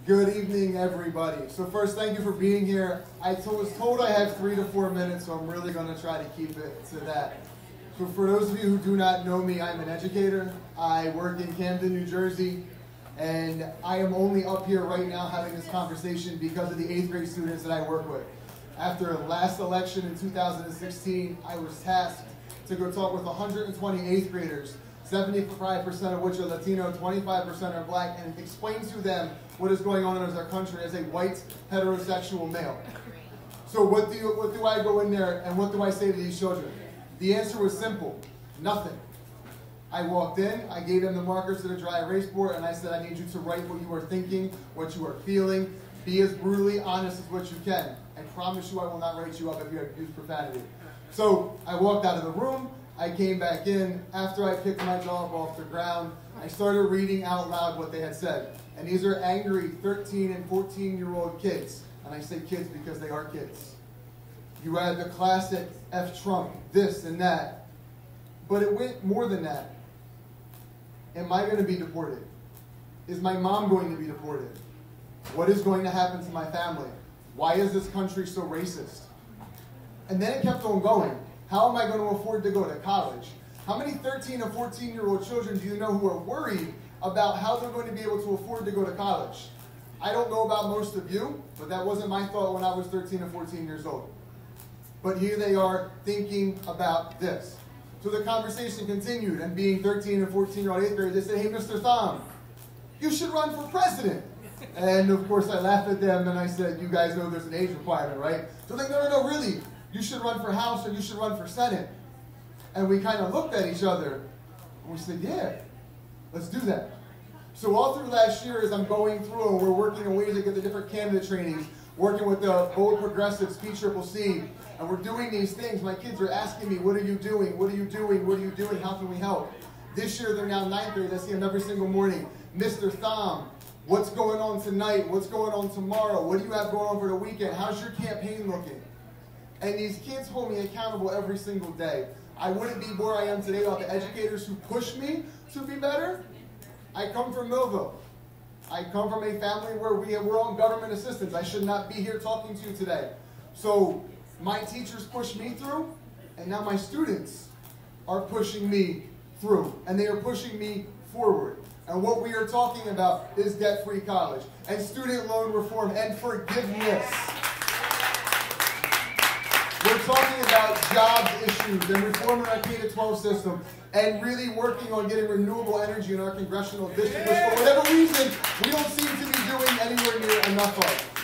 Good evening, everybody. So first, thank you for being here. I was told I have 3 to 4 minutes, so I'm really going to try to keep it to that. So for those of you who do not know me, I'm an educator. I work in Camden, New Jersey, and I am only up here right now having this conversation because of the 8th grade students that I work with. After last election in 2016, I was tasked to go talk with 120 8th graders, 75% of which are Latino, 25% are black, and explain to them what is going on in our country as a white heterosexual male. So what do I go in there and what do I say to these children? The answer was simple: nothing. I walked in, I gave them the markers to the dry erase board, and I said, I need you to write what you are thinking, what you are feeling, be as brutally honest as what you can. I promise you I will not write you up if you have used profanity. So I walked out of the room, I came back in. After I picked my jaw up off the ground, I started reading out loud what they had said. And these are angry 13 and 14-year-old kids. And I say kids because they are kids. You had the classic F Trump, this and that. But it went more than that. Am I going to be deported? Is my mom going to be deported? What is going to happen to my family? Why is this country so racist? And then it kept on going. How am I going to afford to go to college? How many 13 and 14-year-old children do you know who are worried about how they're going to be able to afford to go to college? I don't know about most of you, but that wasn't my thought when I was 13 and 14 years old. But here they are thinking about this. So the conversation continued, and being 13 and 14-year-old 8th graders, they said, hey, Mr. Thom, you should run for president. And of course I laughed at them and I said, you guys know there's an age requirement, right? So they're like, no, really, you should run for House or you should run for Senate. And we kind of looked at each other and we said, yeah, let's do that. So all through last year as I'm going through and we're working on ways to get the different candidate trainings, working with the Bold Progressives, PCCC, and we're doing these things. My kids are asking me, what are you doing? What are you doing? What are you doing? How can we help? This year they're now 9th grade. I see them every single morning. Mr. Thom, what's going on tonight? What's going on tomorrow? What do you have going on for the weekend? How's your campaign looking? And these kids hold me accountable every single day. I wouldn't be where I am today without the educators who push me to be better. I come from Millville. I come from a family where we're on government assistance. I should not be here talking to you today. So my teachers pushed me through, and now my students are pushing me through, and they are pushing me forward. And what we are talking about is debt-free college, and student loan reform, and forgiveness. We're talking about jobs issues and reforming our K-12 system and really working on getting renewable energy in our congressional district, which for whatever reason, we don't seem to be doing anywhere near enough of.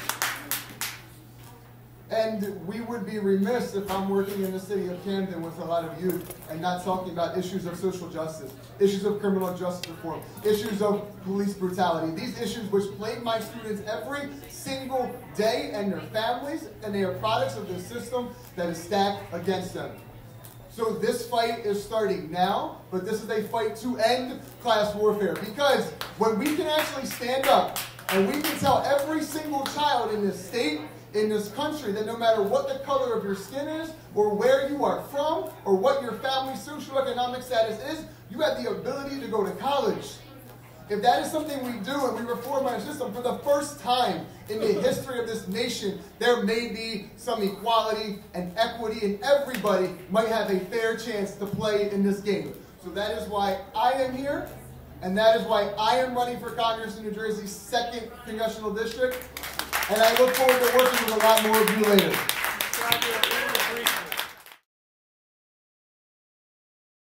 And we would be remiss if I'm working in the city of Camden with a lot of youth and not talking about issues of social justice, issues of criminal justice reform, issues of police brutality. These issues which plague my students every single day and their families, and they are products of the system that is stacked against them. So this fight is starting now, but this is a fight to end class warfare. Because when we can actually stand up and we can tell every single child in this state, in this country, that no matter what the color of your skin is, or where you are from, or what your family's socioeconomic status is, you have the ability to go to college. If that is something we do and we reform our system, for the first time in the history of this nation, there may be some equality and equity, and everybody might have a fair chance to play in this game. So that is why I am here, and that is why I am running for Congress in New Jersey's 2nd Congressional District. And I look forward to working with a lot more of you later.